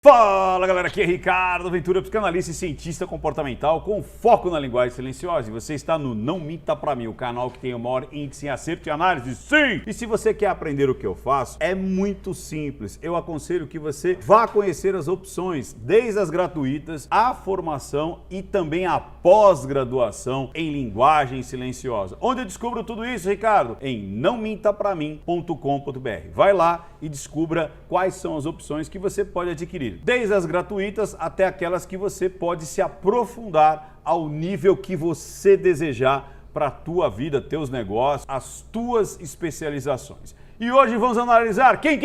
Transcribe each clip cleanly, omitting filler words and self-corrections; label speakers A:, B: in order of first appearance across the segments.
A: Fala galera, aqui é Ricardo Ventura, psicanalista e cientista comportamental com foco na linguagem silenciosa. E você está no Não Minta Pra Mim, o canal que tem o maior índice em acerto e análise, sim! E se você quer aprender o que eu faço, é muito simples. Eu aconselho que você vá conhecer as opções, desde as gratuitas, a formação e também a pós-graduação em linguagem silenciosa. Onde eu descubro tudo isso, Ricardo? Em nãomintapramim.com.br. Vai lá e descubra quais são as opções que você pode adquirir. Desde as gratuitas até aquelas que você pode se aprofundar ao nível que você desejar para a tua vida, teus negócios, as tuas especializações. E hoje vamos analisar quem?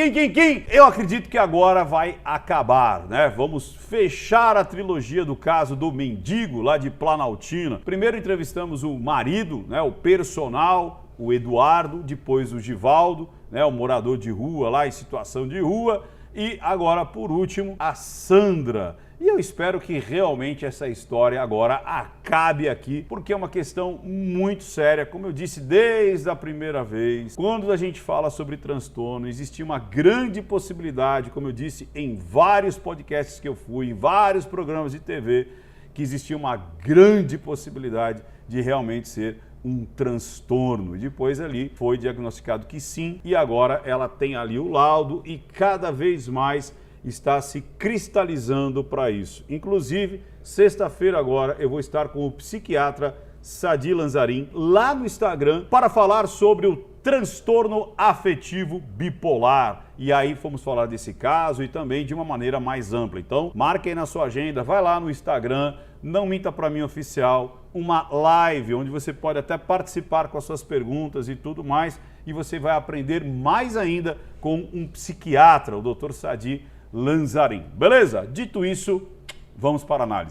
A: Eu acredito que agora vai acabar, né? Vamos fechar a trilogia do caso do mendigo lá de Planaltina. Primeiro entrevistamos o marido, né? O personal, o Eduardo, depois o Givaldo, né? O morador de rua lá em situação de rua. E agora, por último, a Sandra. E eu espero que realmente essa história agora acabe aqui, porque é uma questão muito séria, como eu disse desde a primeira vez. Quando a gente fala sobre transtorno, existe uma grande possibilidade, como eu disse em vários podcasts que eu fui, em vários programas de TV, que existia uma grande possibilidade de realmente ser um transtorno. E depois ali foi diagnosticado que sim, e agora ela tem ali o laudo e cada vez mais está se cristalizando para isso. Inclusive, sexta-feira agora eu vou estar com o psiquiatra Sadi Lanzarin lá no Instagram para falar sobre o transtorno afetivo bipolar. E aí fomos falar desse caso e também de uma maneira mais ampla. Então, marque aí na sua agenda, vai lá no Instagram, Não Minta Pra Mim Oficial, uma live onde você pode até participar com as suas perguntas e tudo mais, e você vai aprender mais ainda com um psiquiatra, o Dr. Sadi Lanzarin. Beleza? Dito isso, vamos para a análise.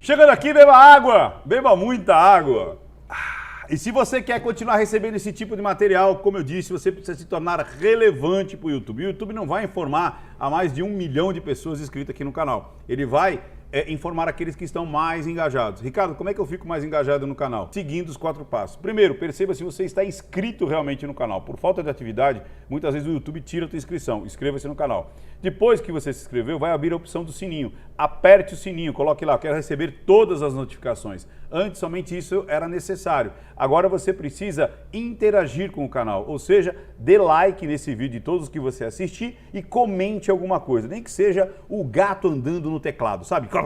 A: Chegando aqui, beba água, beba muita água. E se você quer continuar recebendo esse tipo de material, como eu disse, você precisa se tornar relevante para o YouTube. O YouTube não vai informar a mais de 1 milhão de pessoas inscritas aqui no canal. Ele vai informar aqueles que estão mais engajados. Ricardo, como é que eu fico mais engajado no canal? Seguindo os 4 passos. Primeiro, perceba se você está inscrito realmente no canal. Por falta de atividade, muitas vezes o YouTube tira a tua inscrição. Inscreva-se no canal. Depois que você se inscreveu, vai abrir a opção do sininho. Aperte o sininho, coloque lá, eu quero receber todas as notificações. Antes, somente isso era necessário. Agora você precisa interagir com o canal, ou seja, dê like nesse vídeo de todos que você assistir e comente alguma coisa. Nem que seja o gato andando no teclado, sabe? Que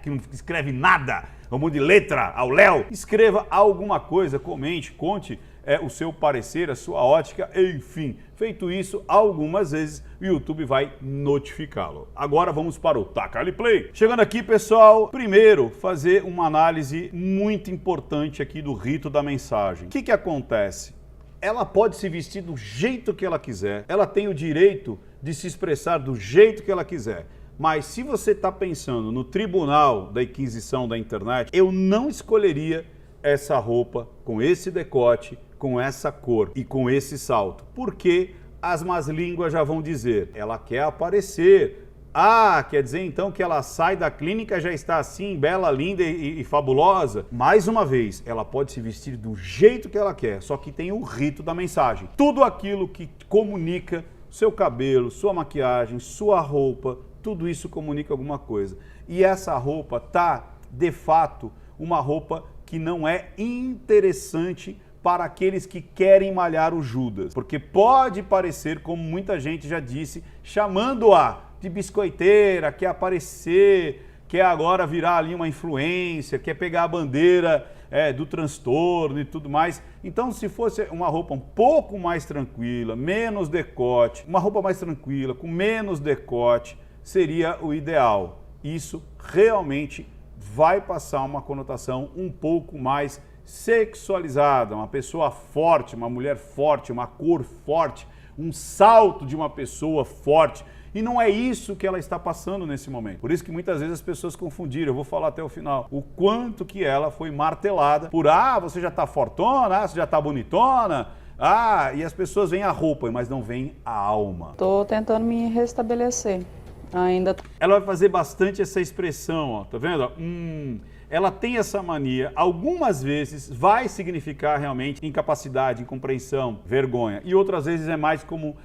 A: não escreve nada, um monte de letra ao léu. Escreva alguma coisa, comente, conte o seu parecer, a sua ótica, enfim. Feito isso, algumas vezes o YouTube vai notificá-lo. Agora vamos para o Taca-lhe Play. Chegando aqui, pessoal, primeiro fazer uma análise muito importante aqui do rito da mensagem. O que acontece? Ela pode se vestir do jeito que ela quiser, ela tem o direito de se expressar do jeito que ela quiser. Mas se você está pensando no tribunal da Inquisição da internet, eu não escolheria essa roupa com esse decote, com essa cor e com esse salto. Porque as más línguas já vão dizer, ela quer aparecer. Ah, quer dizer então que ela sai da clínica já está assim, bela, linda e fabulosa? Mais uma vez, ela pode se vestir do jeito que ela quer, só que tem o rito da mensagem. Tudo aquilo que comunica seu cabelo, sua maquiagem, sua roupa, tudo isso comunica alguma coisa. E essa roupa tá, de fato, uma roupa que não é interessante para aqueles que querem malhar o Judas. Porque pode parecer, como muita gente já disse, chamando-a de biscoiteira, quer aparecer, quer agora virar ali uma influência, quer pegar a bandeira do transtorno e tudo mais. Então, se fosse uma roupa um pouco mais tranquila, menos decote, uma roupa mais tranquila, com menos decote, seria o ideal. Isso realmente vai passar uma conotação um pouco mais sexualizada, uma pessoa forte, uma mulher forte, uma cor forte, um salto de uma pessoa forte. E não é isso que ela está passando nesse momento. Por isso que muitas vezes as pessoas confundiram, eu vou falar até o final, o quanto que ela foi martelada por, você já tá fortona, você já tá bonitona, e as pessoas veem a roupa, mas não veem a alma.
B: Tô tentando me restabelecer. Ainda.
A: Ela vai fazer bastante essa expressão, ó, tá vendo? ela tem essa mania, algumas vezes vai significar realmente incapacidade, incompreensão, vergonha, e outras vezes é mais como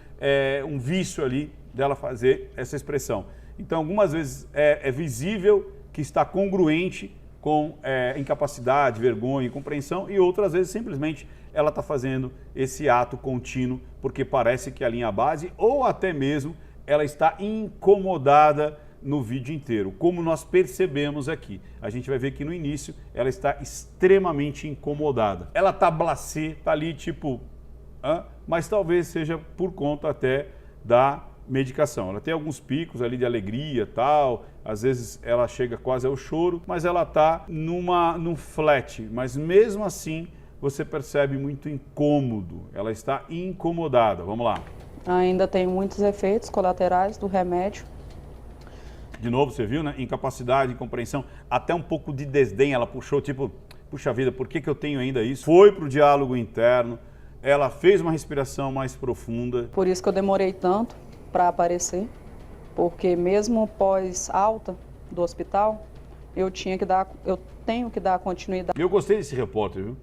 A: um vício ali dela fazer essa expressão. Então, algumas vezes é visível que está congruente com incapacidade, vergonha, incompreensão, e outras vezes simplesmente ela está fazendo esse ato contínuo porque parece que alinha a base, ou até mesmo ela está incomodada no vídeo inteiro, como nós percebemos aqui. A gente vai ver que no início ela está extremamente incomodada. Ela está blasé, está ali tipo, mas talvez seja por conta até da medicação. Ela tem alguns picos ali de alegria, tal, às vezes ela chega quase ao choro, mas ela está num flat, mas mesmo assim você percebe muito incômodo, ela está incomodada. Vamos lá.
B: Ainda tem muitos efeitos colaterais do remédio.
A: De novo, você viu, né? Incapacidade, incompreensão, até um pouco de desdém, ela puxou, tipo, puxa vida, por que eu tenho ainda isso? Foi para o diálogo interno, ela fez uma respiração mais profunda.
B: Por isso que eu demorei tanto para aparecer, porque mesmo pós alta do hospital, eu tenho que dar continuidade.
A: Eu gostei desse repórter, viu?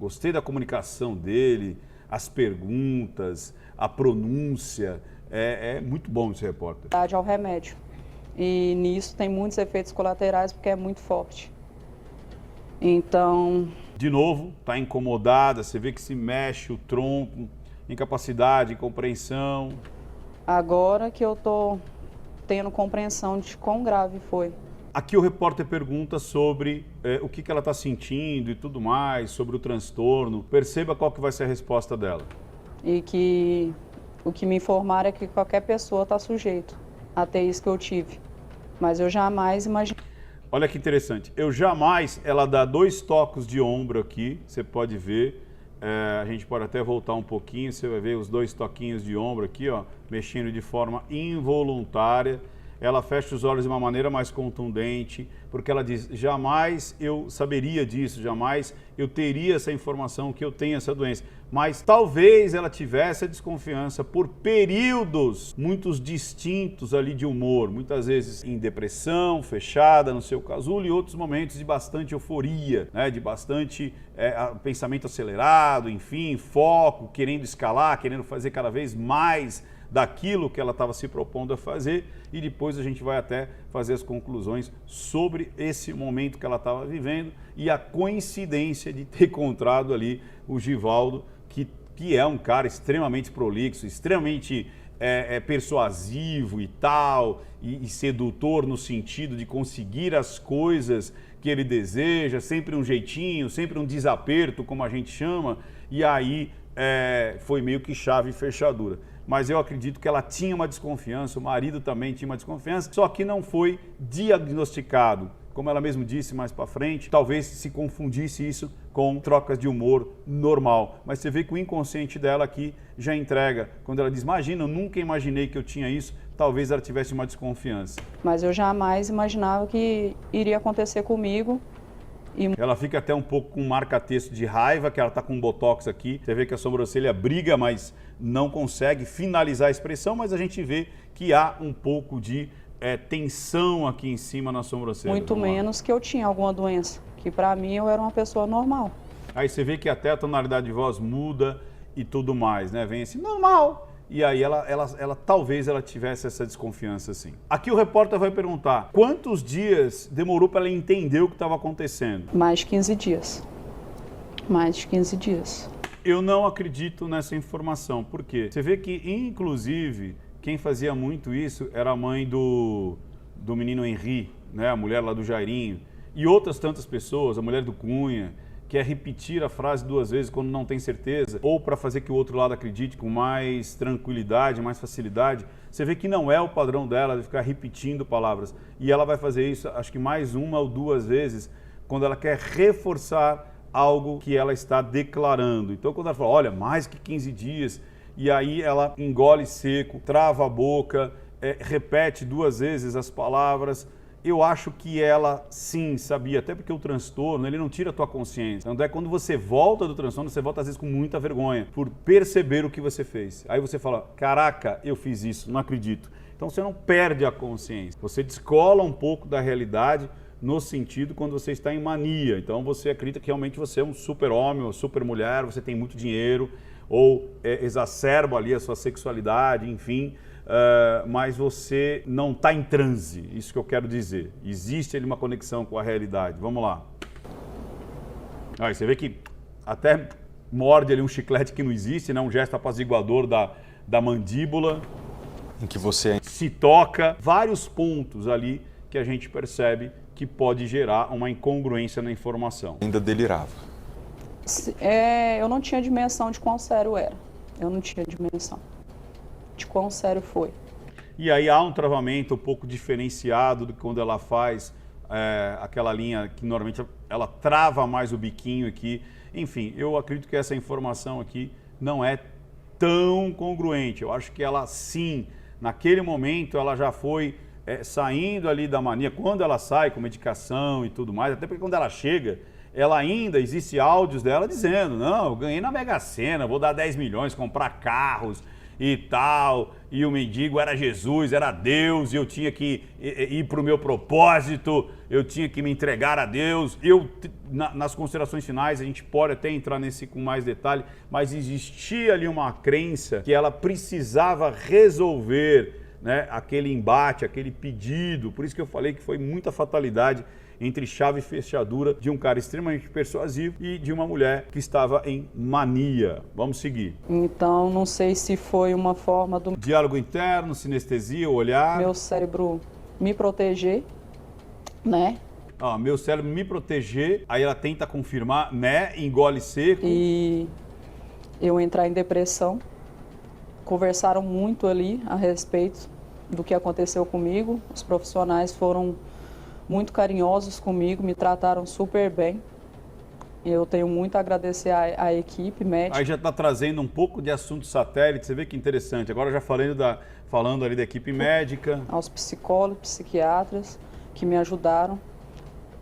A: Gostei da comunicação dele, as perguntas, a pronúncia, é muito bom esse repórter.
B: Ao remédio. E nisso tem muitos efeitos colaterais porque é muito forte. Então...
A: De novo, está incomodada, você vê que se mexe o tronco, incapacidade, incompreensão.
B: Agora que eu estou tendo compreensão de quão grave foi.
A: Aqui o repórter pergunta sobre o que ela está sentindo e tudo mais, sobre o transtorno. Perceba qual que vai ser a resposta dela.
B: E que o que me informaram é que qualquer pessoa está sujeito a ter isso que eu tive. Mas eu jamais imaginei.
A: Olha que interessante. Ela dá 2 toques de ombro aqui, você pode ver. A gente pode até voltar um pouquinho, você vai ver os 2 toquinhos de ombro aqui, ó, mexendo de forma involuntária. Ela fecha os olhos de uma maneira mais contundente, porque ela diz, jamais eu saberia disso, jamais eu teria essa informação que eu tenho essa doença. Mas talvez ela tivesse a desconfiança por períodos muito distintos ali de humor, muitas vezes em depressão, fechada no seu casulo, e outros momentos de bastante euforia, né? De bastante pensamento acelerado, enfim, foco, querendo escalar, querendo fazer cada vez mais daquilo que ela estava se propondo a fazer, e depois a gente vai até fazer as conclusões sobre esse momento que ela estava vivendo e a coincidência de ter encontrado ali o Givaldo, que é um cara extremamente prolixo, extremamente persuasivo e tal, e sedutor no sentido de conseguir as coisas que ele deseja, sempre um jeitinho, sempre um desaperto, como a gente chama, e aí foi meio que chave e fechadura. Mas eu acredito que ela tinha uma desconfiança, o marido também tinha uma desconfiança, só que não foi diagnosticado. Como ela mesmo disse mais para frente, talvez se confundisse isso com trocas de humor normal. Mas você vê que o inconsciente dela aqui já entrega. Quando ela diz, imagina, eu nunca imaginei que eu tinha isso, talvez ela tivesse uma desconfiança.
B: Mas eu jamais imaginava que iria acontecer comigo.
A: Ela fica até um pouco com marca-texto de raiva, que ela está com um botox aqui. Você vê que a sobrancelha briga, mas não consegue finalizar a expressão, mas a gente vê que há um pouco de tensão aqui em cima na sobrancelha.
B: Muito menos que eu tinha alguma doença, que para mim eu era uma pessoa normal.
A: Aí você vê que até a tonalidade de voz muda e tudo mais, né? Vem assim, normal. E aí talvez ela tivesse essa desconfiança assim. Aqui o repórter vai perguntar, quantos dias demorou para ela entender o que estava acontecendo?
B: Mais de 15 dias. Mais de 15 dias.
A: Eu não acredito nessa informação. Por quê? Você vê que, inclusive, quem fazia muito isso era a mãe do menino Henri, né? A mulher lá do Jairinho. E outras tantas pessoas, a mulher do Cunha, que é repetir a frase 2 vezes quando não tem certeza, ou para fazer que o outro lado acredite com mais tranquilidade, mais facilidade. Você vê que não é o padrão dela de ficar repetindo palavras. E ela vai fazer isso, acho que mais 1 ou 2 vezes, quando ela quer reforçar algo que ela está declarando. Então, quando ela fala, olha, mais que 15 dias, e aí ela engole seco, trava a boca, repete 2 vezes as palavras, eu acho que ela sim sabia, até porque o transtorno, ele não tira a tua consciência. Então, quando você volta do transtorno, você volta às vezes com muita vergonha por perceber o que você fez. Aí você fala, caraca, eu fiz isso, não acredito. Então você não perde a consciência, você descola um pouco da realidade no sentido quando você está em mania. Então você acredita que realmente você é um super-homem ou super-mulher, você tem muito dinheiro, ou exacerba ali a sua sexualidade, enfim, mas você não está em transe, isso que eu quero dizer. Existe ali uma conexão com a realidade. Vamos lá. Aí você vê que até morde ali um chiclete que não existe, né? Um gesto apaziguador da mandíbula.
C: Em que você
A: se toca. Vários pontos ali que a gente percebe que pode gerar uma incongruência na informação.
C: ainda delirava.
B: Eu não tinha dimensão de quão sério era. Eu não tinha dimensão de quão sério foi.
A: E aí há um travamento um pouco diferenciado do que quando ela faz aquela linha que normalmente ela trava mais o biquinho aqui. Enfim, eu acredito que essa informação aqui não é tão congruente. Eu acho que ela sim, naquele momento ela já foi saindo ali da mania. Quando ela sai com medicação e tudo mais, até porque quando ela chega, ela ainda, existe áudios dela dizendo, não, eu ganhei na Mega Sena, vou dar 10 milhões, comprar carros e tal, e o mendigo era Jesus, era Deus, e eu tinha que ir para o meu propósito, eu tinha que me entregar a Deus. Nas considerações finais, a gente pode até entrar nesse com mais detalhe, mas existia ali uma crença que ela precisava resolver, né, aquele embate, aquele pedido. Por isso que eu falei que foi muita fatalidade entre chave e fechadura de um cara extremamente persuasivo e de uma mulher que estava em mania. Vamos seguir.
B: Então, não sei se foi uma forma do
A: Diálogo interno, sinestesia, olhar.
B: meu cérebro me proteger, né?
A: Meu cérebro me proteger, aí ela tenta confirmar, né? Engole seco.
B: E eu entrar em depressão. Conversaram muito ali a respeito do que aconteceu comigo. Os profissionais foram muito carinhosos comigo, me trataram super bem. Eu tenho muito a agradecer à equipe médica.
A: Aí já está trazendo um pouco de assunto satélite, você vê que interessante. Agora já falando ali da equipe médica.
B: Aos psicólogos, psiquiatras que me ajudaram.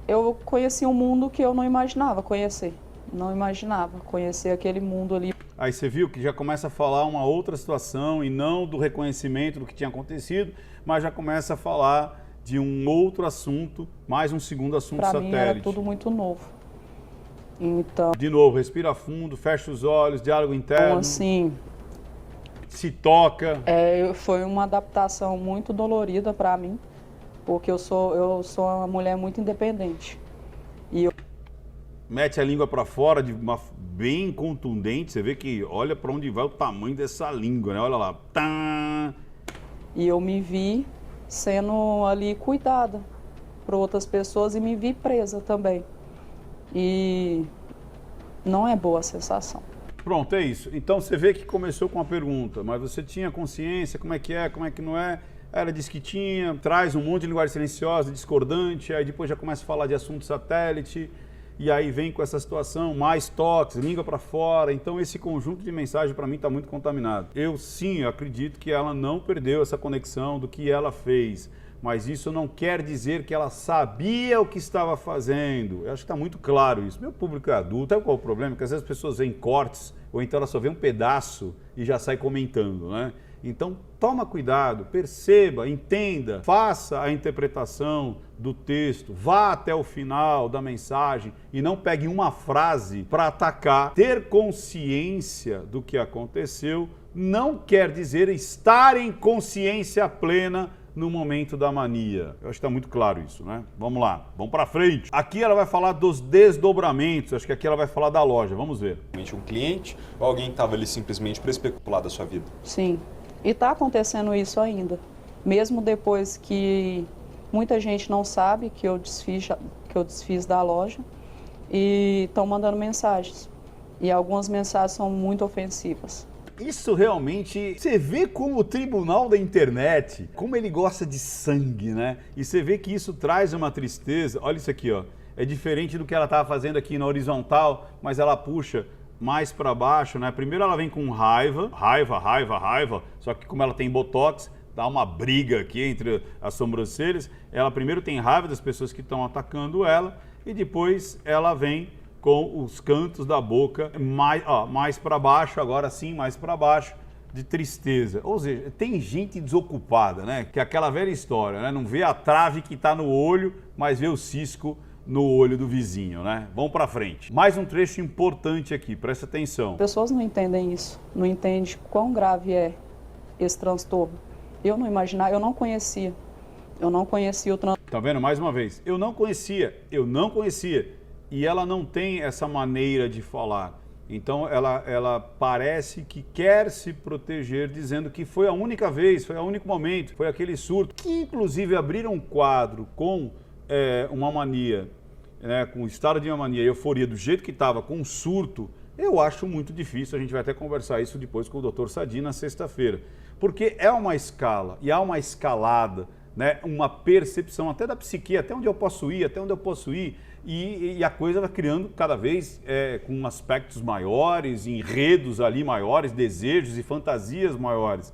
B: Eu conheci um mundo que eu não imaginava conhecer. Não imaginava conhecer aquele mundo ali.
A: Aí você viu que já começa a falar uma outra situação e não do reconhecimento do que tinha acontecido, mas já começa a falar de um outro assunto, mais um segundo assunto satélite.
B: Para mim era tudo muito novo. Então,
A: de novo, respira fundo, fecha os olhos, diálogo interno.
B: Então, assim,
A: se toca.
B: Foi uma adaptação muito dolorida para mim, porque eu sou uma mulher muito independente. E eu
A: mete a língua para fora de uma bem contundente, você vê que olha para onde vai o tamanho dessa língua, né? Olha lá. Tá.
B: E eu me vi sendo ali cuidada por outras pessoas e me vi presa também. E não é boa a sensação.
A: Pronto, é isso. Então você vê que começou com uma pergunta, mas você tinha consciência, como é que não é? Ela disse que tinha, traz um monte de linguagem silenciosa, discordante, aí depois já começa a falar de assunto satélite, e aí vem com essa situação, mais toques, língua para fora. Então esse conjunto de mensagens para mim está muito contaminado. Eu acredito que ela não perdeu essa conexão do que ela fez, mas isso não quer dizer que ela sabia o que estava fazendo. Eu acho que está muito claro isso. Meu público é adulto, sabe qual é o problema? Que às vezes as pessoas veem cortes, ou então ela só vê um pedaço e já sai comentando, né? Então, toma cuidado, perceba, entenda, faça a interpretação do texto, vá até o final da mensagem e não pegue uma frase para atacar. Ter consciência do que aconteceu não quer dizer estar em consciência plena no momento da mania. Eu acho que está muito claro isso, né? Vamos lá, vamos para frente. Aqui ela vai falar dos desdobramentos, acho que aqui ela vai falar da loja, vamos ver.
C: Um cliente ou alguém que estava ali simplesmente para especular da sua vida?
B: Sim. E está acontecendo isso ainda, mesmo depois que muita gente não sabe que eu desfiz da loja e estão mandando mensagens. E algumas mensagens são muito ofensivas.
A: Isso realmente, você vê como o tribunal da internet, como ele gosta de sangue, né? E você vê que isso traz uma tristeza. Olha isso aqui, ó. É diferente do que ela estava fazendo aqui na horizontal, mas ela puxa mais para baixo, né? Primeiro ela vem com raiva, só que como ela tem botox, dá uma briga aqui entre as sobrancelhas. Ela primeiro tem raiva das pessoas que estão atacando ela e depois ela vem com os cantos da boca mais para baixo, agora sim, mais para baixo, de tristeza. Ou seja, tem gente desocupada, né? Que é aquela velha história, né? Não vê a trave que está no olho, mas vê o cisco no olho do vizinho, né? Vamos para frente. Mais um trecho importante aqui, presta atenção.
B: As pessoas não entendem isso, não entendem quão grave é esse transtorno. Eu não imaginava, eu não conhecia o transtorno.
A: Tá vendo? Mais uma vez, eu não conhecia. E ela não tem essa maneira de falar. Então ela parece que quer se proteger, dizendo que foi a única vez, foi o único momento, foi aquele surto. Que inclusive abriram um quadro com uma mania, né, com o estado de uma mania e euforia do jeito que estava, com um surto. Eu acho muito difícil, a gente vai até conversar isso depois com o Dr. Sadi na sexta-feira. Porque é uma escala, e há uma escalada, né, uma percepção até da psique, até onde eu posso ir, e a coisa vai criando cada vez com aspectos maiores, enredos ali maiores, desejos e fantasias maiores.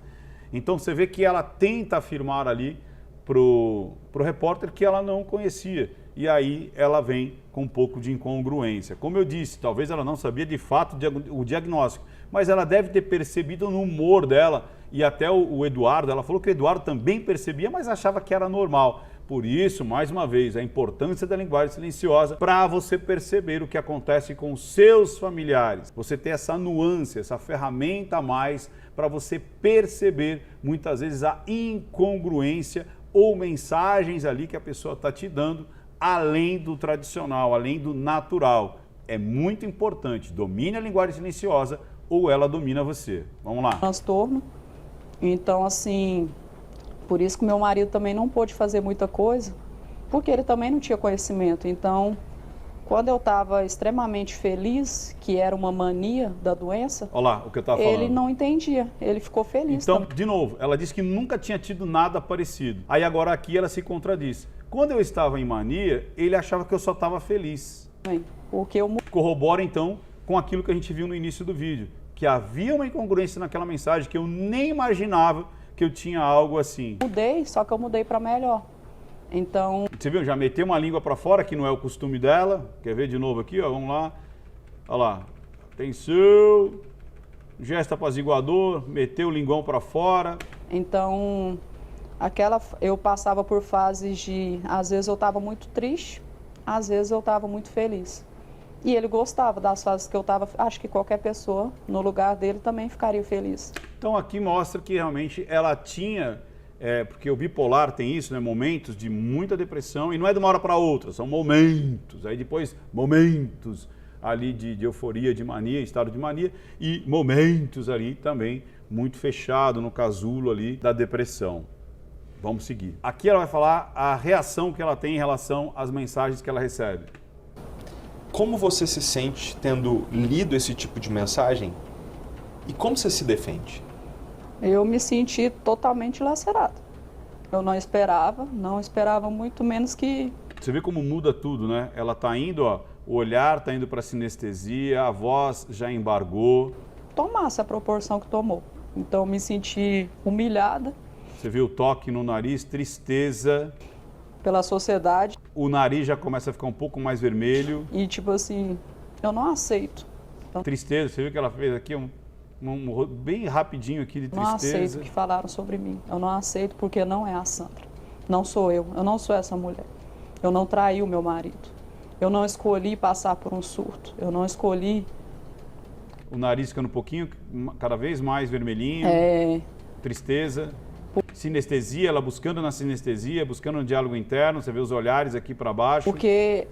A: Então você vê que ela tenta afirmar ali pro repórter que ela não conhecia. E aí ela vem com um pouco de incongruência. Como eu disse, talvez ela não sabia de fato o diagnóstico, mas ela deve ter percebido no humor dela, e até o Eduardo, ela falou que o Eduardo também percebia, mas achava que era normal. Por isso, mais uma vez, a importância da linguagem silenciosa para você perceber o que acontece com os seus familiares. Você ter essa nuance, essa ferramenta a mais para você perceber, muitas vezes, a incongruência ou mensagens ali que a pessoa está te dando, além do tradicional, além do natural. É muito importante, domine a linguagem silenciosa ou ela domina você. Vamos lá.
B: Transtorno. Então, assim, por isso que meu marido também não pôde fazer muita coisa, porque ele também não tinha conhecimento. Então, quando eu estava extremamente feliz, que era uma mania da doença,
A: olha lá o que eu estava falando.
B: Ele não entendia, ele ficou feliz.
A: Então,
B: também.
A: de novo, ela disse que nunca tinha tido nada parecido. Aí agora aqui ela se contradiz. Quando eu estava em mania, ele achava que eu só estava feliz.
B: Porque eu
A: corrobora então com aquilo que a gente viu no início do vídeo, que havia uma incongruência naquela mensagem que eu nem imaginava que eu tinha algo assim.
B: mudei, só que eu mudei para melhor. Então...
A: Você viu? Já meteu uma língua para fora, que não é o costume dela. Quer ver de novo aqui? Ó, vamos lá. Olha lá. Atenção. Gesto apaziguador. Meteu o linguão para fora.
B: Então, eu passava por fases de... Às vezes eu estava muito triste, às vezes eu estava muito feliz. E ele gostava das fases que eu estava. Acho que qualquer pessoa, no lugar dele, também ficaria feliz.
A: Então aqui mostra que realmente ela tinha, porque o bipolar tem isso, né? Momentos de muita depressão, e não é de uma hora para outra, são momentos. Aí depois momentos ali de euforia, de mania, estado de mania, e momentos ali também muito fechado no casulo ali da depressão. Vamos seguir. Aqui ela vai falar a reação que ela tem em relação às mensagens que ela recebe.
C: Como você se sente tendo lido esse tipo de mensagem e como você se defende?
B: Eu me senti totalmente lacerada. Eu não esperava muito menos que...
A: Você vê como muda tudo, né? Ela tá indo, ó, o olhar tá indo para sinestesia, a voz já embargou.
B: Tomasse a proporção que tomou. Então eu me senti humilhada.
A: Você viu o toque no nariz, tristeza.
B: Pela sociedade.
A: O nariz já começa a ficar um pouco mais vermelho.
B: E tipo assim, eu não aceito. Então,
A: tristeza, você viu que ela fez aqui bem rapidinho aqui de tristeza.
B: Não aceito o que falaram sobre mim. Eu não aceito porque não é a Sandra. Não sou eu. Eu não sou essa mulher. Eu não traí o meu marido. Eu não escolhi passar por um surto. Eu não escolhi...
A: O nariz ficando um pouquinho, cada vez mais vermelhinho. Tristeza. Sinestesia, ela buscando na sinestesia, buscando um diálogo interno, você vê os olhares aqui para baixo.
B: Porque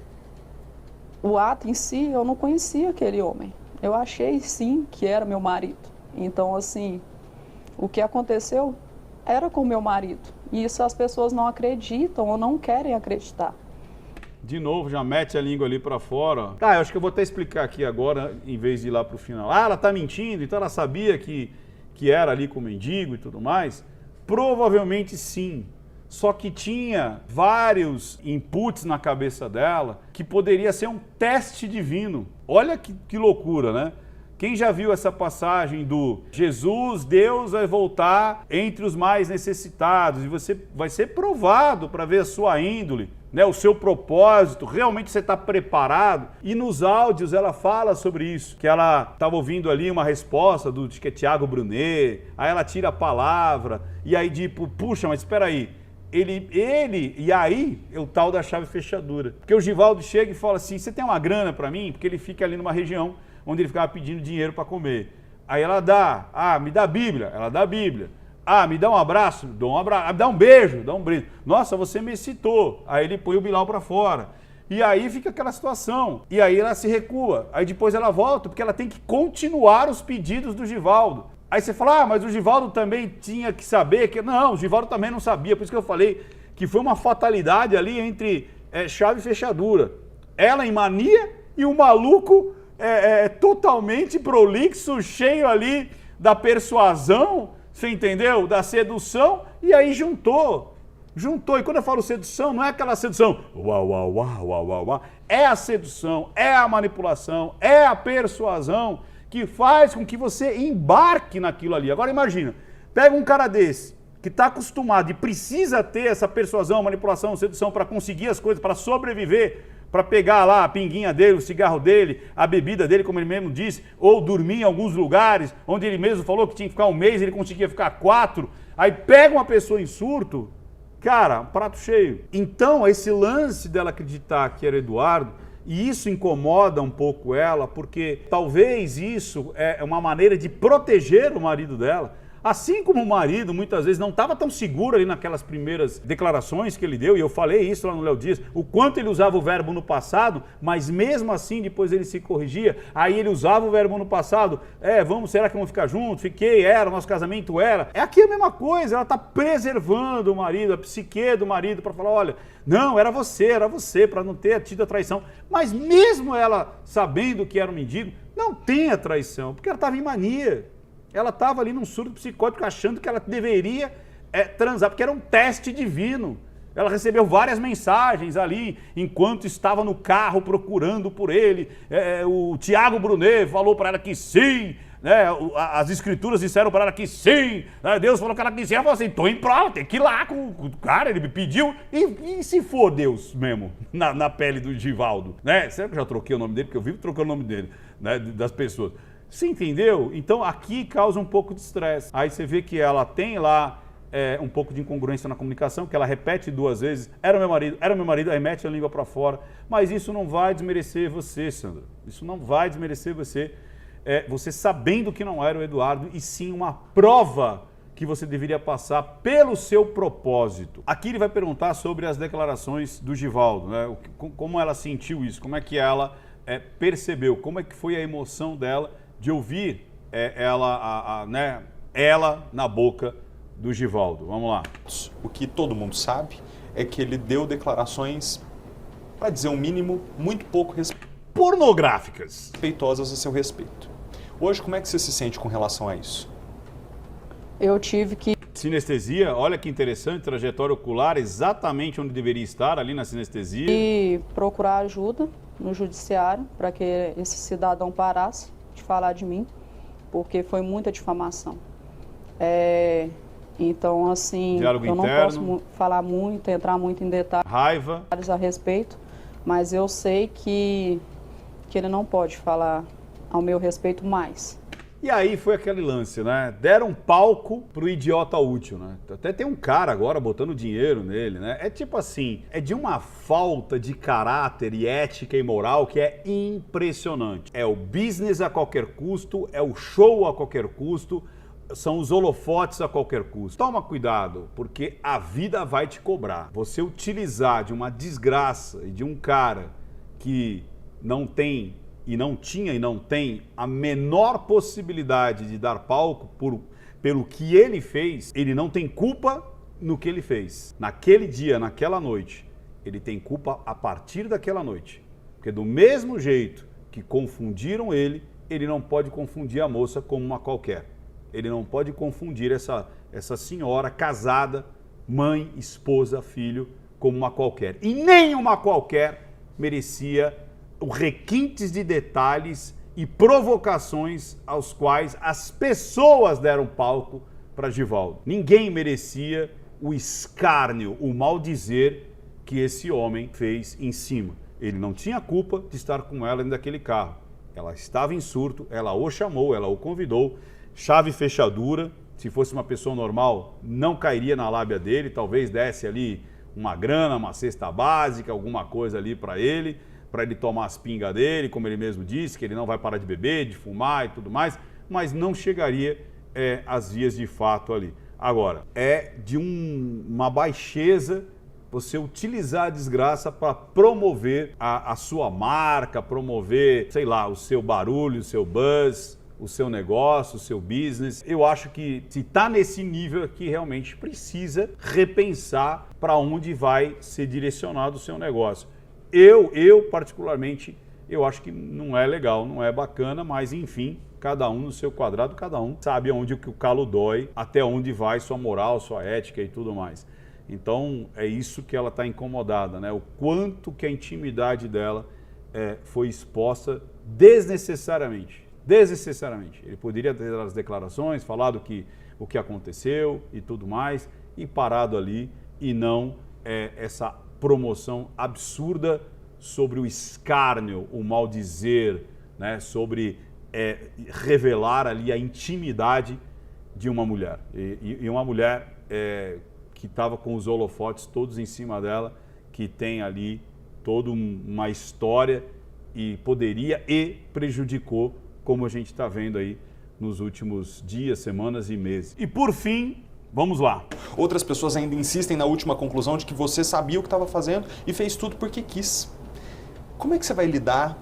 B: o ato em si, eu não conhecia aquele homem. Eu achei sim que era meu marido. Então, assim, o que aconteceu era com meu marido. E isso as pessoas não acreditam ou não querem acreditar.
A: De novo, já mete a língua ali para fora. Tá, eu acho que eu vou até explicar aqui agora, em vez de ir lá para o final. Ah, ela tá mentindo, então ela sabia que era ali com o mendigo e tudo mais. Provavelmente sim, só que tinha vários inputs na cabeça dela que poderia ser um teste divino. Olha que loucura, né? Quem já viu essa passagem do Jesus, Deus vai voltar entre os mais necessitados e você vai ser provado para ver a sua índole, né, o seu propósito, realmente você está preparado? E nos áudios ela fala sobre isso, que ela estava ouvindo ali uma resposta do que é Tiago Brunet, aí ela tira a palavra, e aí tipo, puxa, mas espera aí, e aí é o tal da chave fechadura. Porque o Givaldo chega e fala assim, você tem uma grana para mim? Porque ele fica ali numa região onde ele ficava pedindo dinheiro para comer. Aí ela dá, me dá a Bíblia, ela dá a Bíblia. Me dá um abraço, dou um abraço. Dá um beijo, dá um beijo. Nossa, você me excitou. Aí ele põe o Bilal para fora. E aí fica aquela situação. E aí ela se recua. Aí depois ela volta, porque ela tem que continuar os pedidos do Givaldo. Aí você fala, mas o Givaldo também tinha que saber que... Não, o Givaldo também não sabia. Por isso que eu falei que foi uma fatalidade ali entre chave e fechadura. Ela em mania e o maluco totalmente prolixo, cheio ali da persuasão, você entendeu? Da sedução, e aí juntou. E quando eu falo sedução, não é aquela sedução, uau, é a sedução, é a manipulação, é a persuasão que faz com que você embarque naquilo ali. Agora imagina, pega um cara desse, que está acostumado e precisa ter essa persuasão, manipulação, sedução para conseguir as coisas, para sobreviver, para pegar lá a pinguinha dele, o cigarro dele, a bebida dele, como ele mesmo disse, ou dormir em alguns lugares, onde ele mesmo falou que tinha que ficar 1 mês, ele conseguia ficar 4, aí pega uma pessoa em surto, cara, um prato cheio. Então, esse lance dela acreditar que era Eduardo, e isso incomoda um pouco ela, porque talvez isso é uma maneira de proteger o marido dela. Assim como o marido, muitas vezes, não estava tão seguro ali naquelas primeiras declarações que ele deu, e eu falei isso lá no Léo Dias, o quanto ele usava o verbo no passado, mas mesmo assim depois ele se corrigia, aí ele usava o verbo no passado, será que vamos ficar juntos? Fiquei, nosso casamento era. É aqui a mesma coisa, ela está preservando o marido, a psique do marido, para falar, olha, não, era você, para não ter tido a traição. Mas mesmo ela sabendo que era um mendigo, não tem a traição, porque ela estava em mania. Ela estava ali num surto psicótico achando que ela deveria transar, porque era um teste divino. Ela recebeu várias mensagens ali, enquanto estava no carro procurando por ele. O Tiago Brunet falou para ela que sim, né? As escrituras disseram para ela que sim, né? Deus falou que ela quis, ela falou assim, tô em prova, tem que ir lá com o cara, ele me pediu, e se for Deus mesmo, na pele do Givaldo, né? Será que eu já troquei o nome dele? Porque eu vivo trocando o nome dele, né? Das pessoas. Você entendeu? Então aqui causa um pouco de estresse. Aí você vê que ela tem lá um pouco de incongruência na comunicação, que ela repete 2 vezes, era meu marido, aí mete a língua para fora. Mas isso não vai desmerecer você, Sandra. Isso não vai desmerecer você. Você sabendo que não era o Eduardo, e sim uma prova que você deveria passar pelo seu propósito. Aqui ele vai perguntar sobre as declarações do Givaldo, né? Como ela sentiu isso, como é que ela percebeu, como é que foi a emoção dela de ouvir ela na boca do Givaldo. Vamos lá.
C: O que todo mundo sabe é que ele deu declarações, para dizer o mínimo, muito pouco
A: pornográficas,
C: respeitosas a seu respeito. Hoje, como é que você se sente com relação a isso?
B: Eu tive que...
A: Sinestesia, olha que interessante, trajetória ocular, exatamente onde deveria estar, ali na sinestesia.
B: E procurar ajuda no judiciário para que esse cidadão parasse de falar de mim, porque foi muita difamação. Então, assim,
A: diálogo
B: eu não
A: interno,
B: posso falar muito, entrar muito em detalhes
A: raiva
B: a respeito, mas eu sei que ele não pode falar ao meu respeito mais.
A: E aí foi aquele lance, né? Deram palco pro idiota útil, né? Até tem um cara agora botando dinheiro nele, né? É tipo assim, é de uma falta de caráter e ética e moral que é impressionante. É o business a qualquer custo, é o show a qualquer custo, são os holofotes a qualquer custo. Toma cuidado, porque a vida vai te cobrar. Você utilizar de uma desgraça e de um cara que não tem e não tinha e não tem a menor possibilidade de dar palco pelo que ele fez, ele não tem culpa no que ele fez. Naquele dia, naquela noite, ele tem culpa a partir daquela noite. Porque do mesmo jeito que confundiram ele não pode confundir a moça como uma qualquer. Ele não pode confundir essa senhora casada, mãe, esposa, filho, como uma qualquer. E nem uma qualquer merecia os requintes de detalhes e provocações aos quais as pessoas deram palco para Givaldo. Ninguém merecia o escárnio, o maldizer que esse homem fez em cima. Ele não tinha culpa de estar com ela dentro daquele carro. Ela estava em surto, ela o chamou, ela o convidou, chave e fechadura. Se fosse uma pessoa normal, não cairia na lábia dele, talvez desse ali uma grana, uma cesta básica, alguma coisa ali para ele tomar as pingas dele, como ele mesmo disse, que ele não vai parar de beber, de fumar e tudo mais, mas não chegaria às vias de fato ali. Agora, é de uma baixeza você utilizar a desgraça para promover a sua marca, promover, sei lá, o seu barulho, o seu buzz, o seu negócio, o seu business. Eu acho que se está nesse nível aqui, realmente precisa repensar para onde vai ser direcionado o seu negócio. Eu particularmente, eu acho que não é legal, não é bacana, mas enfim, cada um no seu quadrado, cada um sabe aonde que o calo dói, até onde vai sua moral, sua ética e tudo mais. Então é isso que ela está incomodada, né? O quanto que a intimidade dela foi exposta desnecessariamente. Ele poderia ter as declarações, falado o que aconteceu e tudo mais, e parado ali, e não essa promoção absurda sobre o escárnio, o maldizer, né? Sobre revelar ali a intimidade de uma mulher. E uma mulher que estava com os holofotes todos em cima dela, que tem ali toda uma história e poderia e prejudicou, como a gente está vendo aí nos últimos dias, semanas e meses. E por fim, vamos lá.
C: Outras pessoas ainda insistem na última conclusão de que você sabia o que estava fazendo e fez tudo porque quis. Como é que você vai lidar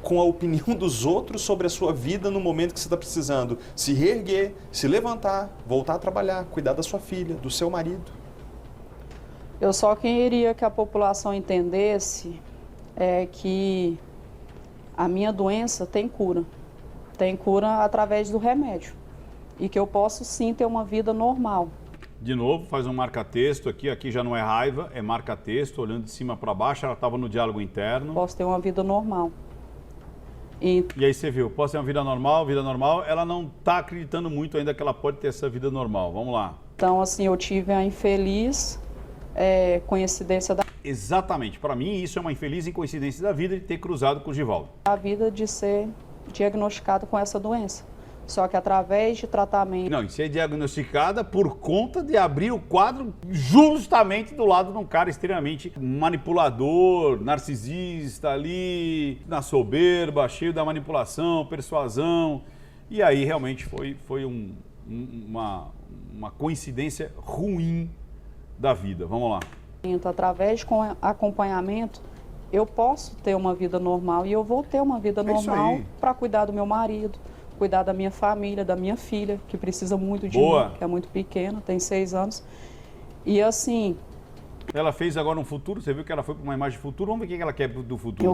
C: com a opinião dos outros sobre a sua vida no momento que você está precisando se reerguer, se levantar, voltar a trabalhar, cuidar da sua filha, do seu marido?
B: Eu só queria que a população entendesse que a minha doença tem cura. Tem cura através do remédio. E que eu posso sim ter uma vida normal.
A: De novo, faz um marca-texto aqui já não é raiva, é marca-texto, olhando de cima para baixo, ela estava no diálogo interno.
B: Posso ter uma vida normal.
A: E aí você viu, posso ter uma vida normal, ela não está acreditando muito ainda que ela pode ter essa vida normal. Vamos lá.
B: Então, assim, eu tive a infeliz coincidência da...
A: Exatamente, para mim isso é uma infeliz coincidência da vida de ter cruzado com o Givaldo.
B: A vida de ser diagnosticado com essa doença. Só que através de tratamento...
A: Não, e ser diagnosticada por conta de abrir o quadro justamente do lado de um cara extremamente manipulador, narcisista ali, na soberba, cheio da manipulação, persuasão. E aí realmente foi uma coincidência ruim da vida. Vamos lá.
B: Através de acompanhamento, eu posso ter uma vida normal e eu vou ter uma vida normal para cuidar do meu marido, cuidar da minha família, da minha filha, que precisa muito de mim, que é muito pequena, tem 6 anos. E assim...
A: Ela fez agora um futuro, você viu que ela foi para uma imagem de futuro, vamos ver o que ela quer do futuro.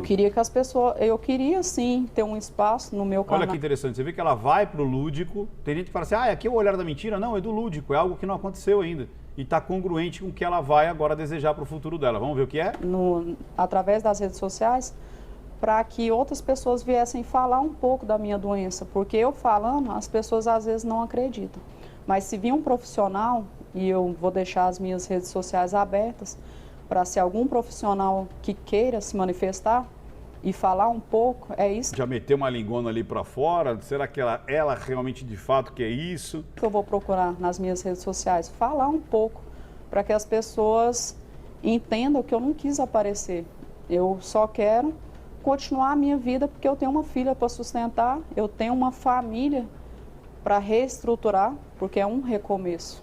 B: Eu queria sim ter um espaço no meu canal.
A: Olha que interessante, você vê que ela vai para o lúdico, tem gente que fala assim, aqui é o olhar da mentira, não, é do lúdico, é algo que não aconteceu ainda. E está congruente com o que ela vai agora desejar para o futuro dela. Vamos ver o que é?
B: Através das redes sociais, para que outras pessoas viessem falar um pouco da minha doença, porque eu falando, as pessoas às vezes não acreditam. Mas se vir um profissional, e eu vou deixar as minhas redes sociais abertas, para se algum profissional que queira se manifestar e falar um pouco, é isso.
A: Já meteu uma lingona ali para fora? Será que ela realmente de fato quer isso?
B: Que eu vou procurar nas minhas redes sociais, falar um pouco, para que as pessoas entendam que eu não quis aparecer. Eu só quero continuar a minha vida porque eu tenho uma filha para sustentar, eu tenho uma família para reestruturar, porque é um recomeço.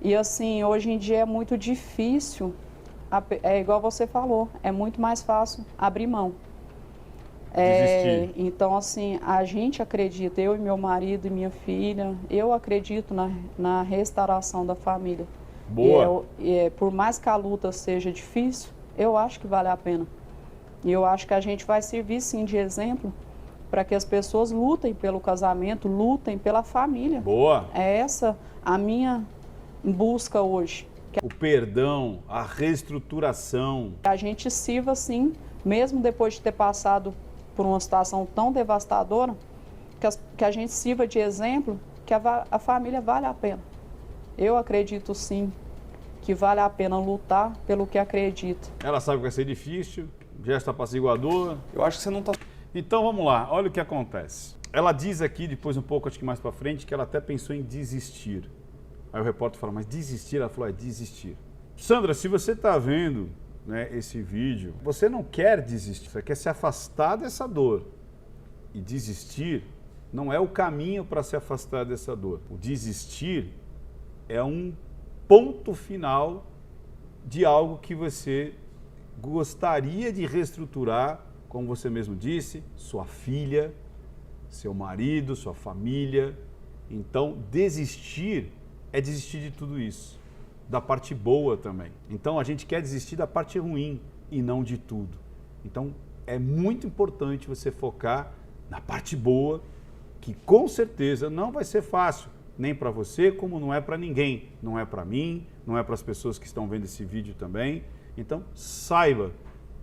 B: E assim, hoje em dia é muito difícil, é igual você falou, é muito mais fácil abrir mão. Então assim, a gente acredita, eu e meu marido e minha filha, eu acredito na restauração da família.
A: Boa!
B: Por mais que a luta seja difícil, eu acho que vale a pena. E eu acho que a gente vai servir sim de exemplo para que as pessoas lutem pelo casamento, lutem pela família.
A: Boa!
B: É essa a minha busca hoje.
A: O perdão, a reestruturação.
B: A gente sirva sim, mesmo depois de ter passado por uma situação tão devastadora, que a gente sirva de exemplo que a família vale a pena. Eu acredito sim que vale a pena lutar pelo que acredita.
A: Ela sabe que vai ser difícil, gesto apaziguador.
C: Eu acho que você não está...
A: Então vamos lá, olha o que acontece. Ela diz aqui, depois um pouco, acho que mais para frente, que ela até pensou em desistir. Aí o repórter fala, mas desistir? Ela falou, é desistir. Sandra, se você está vendo, né, esse vídeo, você não quer desistir, você quer se afastar dessa dor. E desistir não é o caminho para se afastar dessa dor. O desistir é um ponto final de algo que você gostaria de reestruturar, como você mesmo disse, sua filha, seu marido, sua família. Então, desistir é desistir de tudo isso, da parte boa também. Então, a gente quer desistir da parte ruim e não de tudo. Então, é muito importante você focar na parte boa, que com certeza não vai ser fácil, nem para você, como não é para ninguém. Não é para mim, não é para as pessoas que estão vendo esse vídeo também. Então, saiba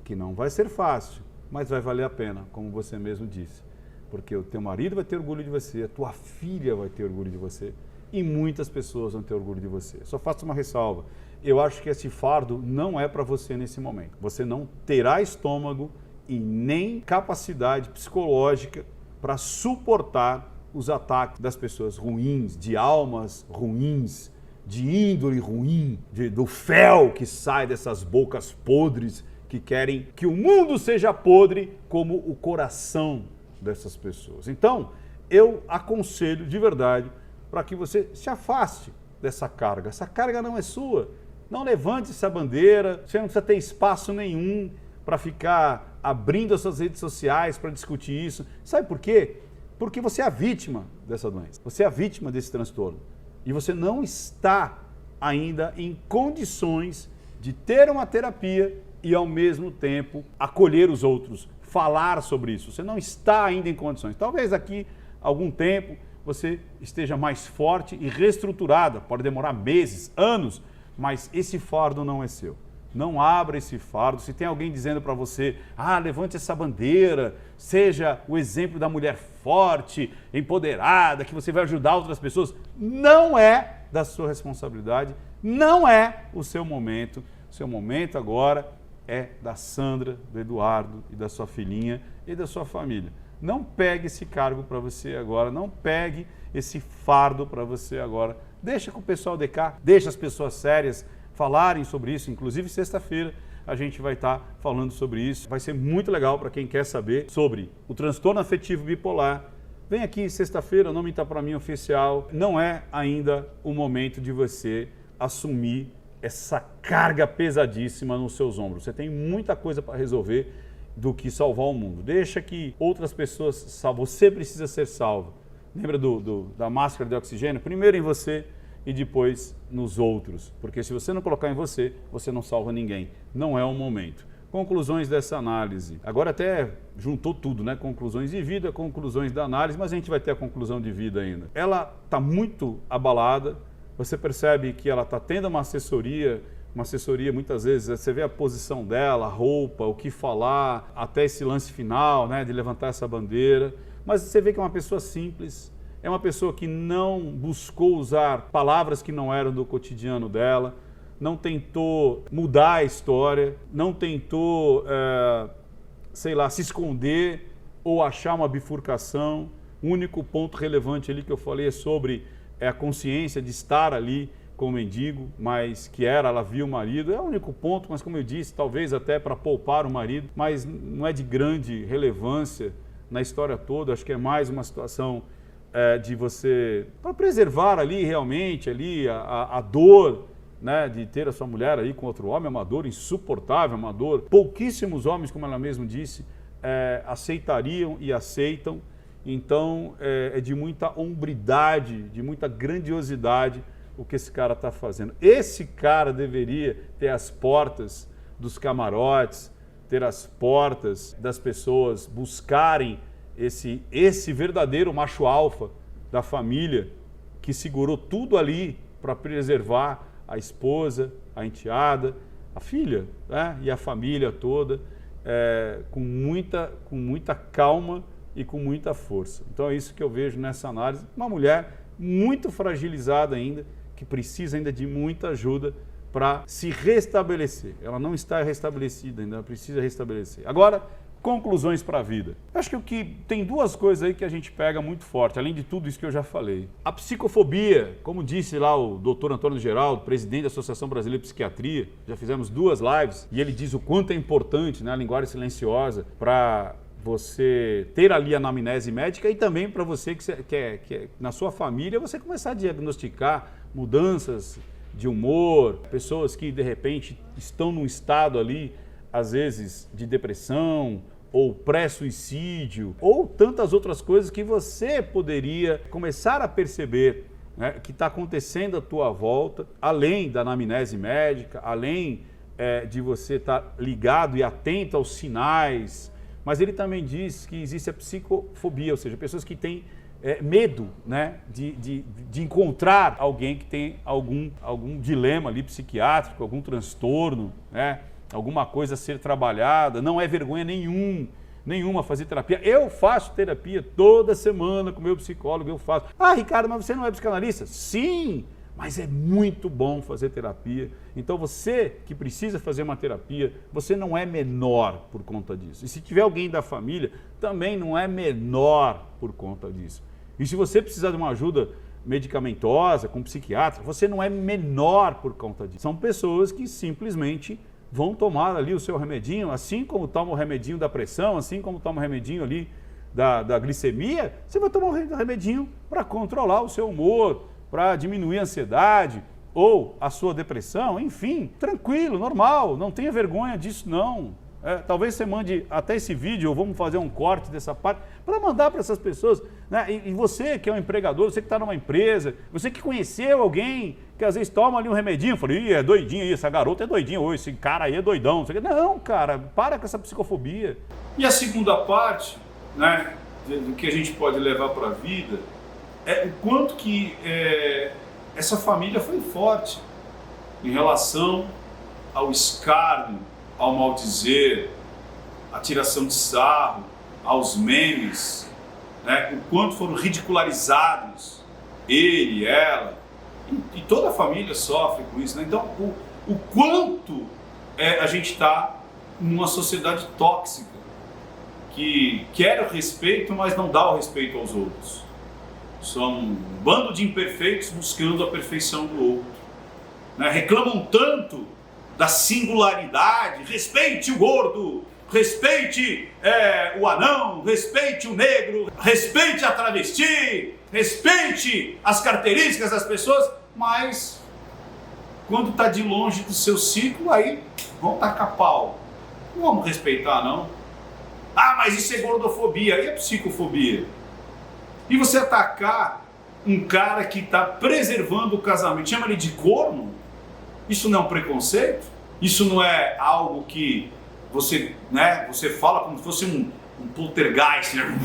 A: que não vai ser fácil, mas vai valer a pena, como você mesmo disse. Porque o teu marido vai ter orgulho de você, a tua filha vai ter orgulho de você e muitas pessoas vão ter orgulho de você. Só faço uma ressalva. Eu acho que esse fardo não é para você nesse momento. Você não terá estômago e nem capacidade psicológica para suportar os ataques das pessoas ruins, de almas ruins, de índole ruim, do fel que sai dessas bocas podres que querem que o mundo seja podre como o coração dessas pessoas. Então, eu aconselho de verdade para que você se afaste dessa carga. Essa carga não é sua. Não levante essa bandeira, você não precisa ter espaço nenhum para ficar abrindo as suas redes sociais para discutir isso. Sabe por quê? Porque você é a vítima dessa doença. Você é a vítima desse transtorno. E você não está ainda em condições de ter uma terapia e, ao mesmo tempo, acolher os outros, falar sobre isso. Você não está ainda em condições. Talvez daqui a algum tempo você esteja mais forte e reestruturada. Pode demorar meses, anos, mas esse fardo não é seu. Não abra esse fardo. Se tem alguém dizendo para você, levante essa bandeira, seja o exemplo da mulher forte, empoderada, que você vai ajudar outras pessoas, não é da sua responsabilidade, não é o seu momento. O seu momento agora é da Sandra, do Eduardo e da sua filhinha e da sua família. Não pegue esse cargo para você agora, não pegue esse fardo para você agora. Deixa com o pessoal de cá, deixa as pessoas sérias falarem sobre isso. Inclusive, sexta-feira a gente vai estar falando sobre isso. Vai ser muito legal para quem quer saber sobre o transtorno afetivo bipolar. Vem aqui sexta-feira, o nome está para mim oficial. Não é ainda o momento de você assumir essa carga pesadíssima nos seus ombros. Você tem muita coisa para resolver do que salvar o mundo. Deixa que outras pessoas salvem. Você precisa ser salvo. Lembra da máscara de oxigênio? Primeiro em você e depois nos outros. Porque se você não colocar em você, você não salva ninguém. Não é o momento. Conclusões dessa análise. Agora até juntou tudo, né? Conclusões de vida, conclusões da análise, mas a gente vai ter a conclusão de vida ainda. Ela está muito abalada. Você percebe que ela está tendo uma assessoria muitas vezes, você vê a posição dela, a roupa, o que falar, até esse lance final, né, de levantar essa bandeira. Mas você vê que é uma pessoa simples, é uma pessoa que não buscou usar palavras que não eram do cotidiano dela, não tentou mudar a história, não tentou, se esconder ou achar uma bifurcação. O único ponto relevante ali que eu falei é sobre a consciência de estar ali com o mendigo, mas que ela viu o marido. É o único ponto, mas como eu disse, talvez até para poupar o marido, mas não é de grande relevância na história toda. Acho que é mais uma situação de você, para preservar ali realmente ali a dor, né, de ter a sua mulher aí com outro homem. É uma dor insuportável, uma dor. Pouquíssimos homens, como ela mesma disse, aceitariam e aceitam. Então é de muita hombridade, de muita grandiosidade o que esse cara está fazendo. Esse cara deveria ter as portas dos camarotes, ter as portas das pessoas buscarem esse verdadeiro macho alfa da família que segurou tudo ali para preservar a esposa, a enteada, a filha, né? E a família toda, com muita calma e com muita força. Então é isso que eu vejo nessa análise. Uma mulher muito fragilizada ainda, que precisa ainda de muita ajuda, para se restabelecer. Ela não está restabelecida ainda, ela precisa restabelecer. Agora, conclusões para a vida. Eu acho que o que tem duas coisas aí que a gente pega muito forte, além de tudo isso que eu já falei. A psicofobia, como disse lá o Dr. Antônio Geraldo, presidente da Associação Brasileira de Psiquiatria, já fizemos 2 lives e ele diz o quanto é importante, né, a linguagem silenciosa para você ter ali a anamnese médica e também para você que na sua família você começar a diagnosticar mudanças de humor, pessoas que de repente estão num estado ali, às vezes de depressão ou pré-suicídio ou tantas outras coisas que você poderia começar a perceber, né, que está acontecendo à tua volta, além da anamnese médica, além de você estar ligado e atento aos sinais. Mas ele também diz que existe a psicofobia, ou seja, pessoas que têm medo, né, de encontrar alguém que tem algum dilema ali psiquiátrico, algum transtorno, né, alguma coisa a ser trabalhada. Não é vergonha nenhuma fazer terapia. Eu faço terapia toda semana com o meu psicólogo, eu faço. Ah, Ricardo, mas você não é psicanalista? Sim, mas é muito bom fazer terapia. Então você que precisa fazer uma terapia, você não é menor por conta disso. E se tiver alguém da família, também não é menor por conta disso. E se você precisar de uma ajuda medicamentosa, com um psiquiatra, você não é menor por conta disso. São pessoas que simplesmente vão tomar ali o seu remedinho, assim como toma o remedinho da pressão, assim como toma o remedinho ali da glicemia, você vai tomar o remedinho para controlar o seu humor, para diminuir a ansiedade ou a sua depressão, enfim, tranquilo, normal, não tenha vergonha disso não. Talvez você mande até esse vídeo, ou vamos fazer um corte dessa parte, para mandar para essas pessoas, né? E você que é um empregador, você que está numa empresa, você que conheceu alguém que às vezes toma ali um remedinho, fala, ih, é doidinho aí, essa garota é doidinha, ou esse cara aí é doidão. Não, cara, para com essa psicofobia. E a segunda parte, né, do que a gente pode levar para a vida, é o quanto que essa família foi forte em relação ao escárnio, ao maldizer, à tiração de sarro, aos memes, né? O quanto foram ridicularizados, ele, ela, e toda a família sofre com isso, né? Então, o quanto a gente está numa sociedade tóxica, que quer o respeito, mas não dá o respeito aos outros. São um bando de imperfeitos buscando a perfeição do outro, né? Reclamam tanto da singularidade, respeite o gordo, respeite o anão, respeite o negro, respeite a travesti, respeite as características das pessoas, mas quando está de longe do seu ciclo, aí vão tacar pau. Não vamos respeitar, não. Ah, mas isso é gordofobia, aí é psicofobia. E você atacar um cara que está preservando o casamento, chama ele de corno? Isso não é um preconceito? Isso não é algo que você fala como se fosse um poltergeist, né?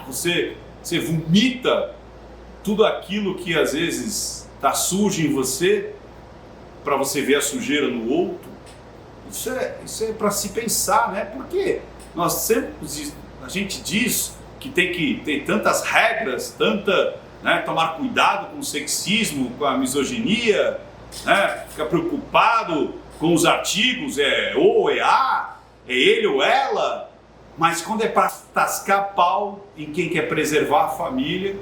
A: Você vomita tudo aquilo que às vezes está sujo em você para você ver a sujeira no outro. Isso é para se pensar, né? Porque a gente diz que tem que ter tantas regras, tomar cuidado com o sexismo, com a misoginia, né? Ficar preocupado com os artigos, é ou é a, é ele ou ela, mas quando é para tascar pau em quem quer preservar a família,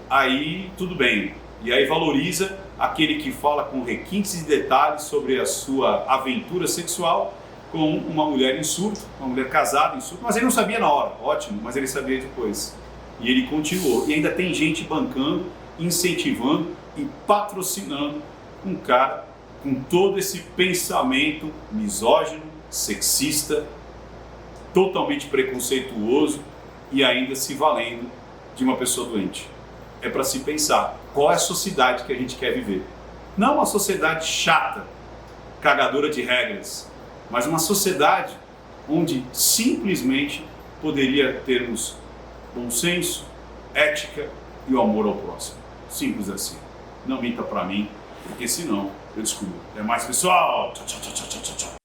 A: aí tudo bem. E aí valoriza aquele que fala com requintes e detalhes sobre a sua aventura sexual com uma mulher em surto, uma mulher casada em surto, mas ele não sabia na hora, ótimo, mas ele sabia depois. E ele continuou. E ainda tem gente bancando, incentivando e patrocinando um cara com todo esse pensamento misógino, sexista, totalmente preconceituoso e ainda se valendo de uma pessoa doente. É para se pensar qual é a sociedade que a gente quer viver. Não uma sociedade chata, cagadora de regras, mas uma sociedade onde simplesmente poderia termos bom senso, ética e o amor ao próximo. Simples assim. Não minta para mim, porque senão eu descubro. Até mais, pessoal. Tchau, tchau, tchau, tchau, tchau.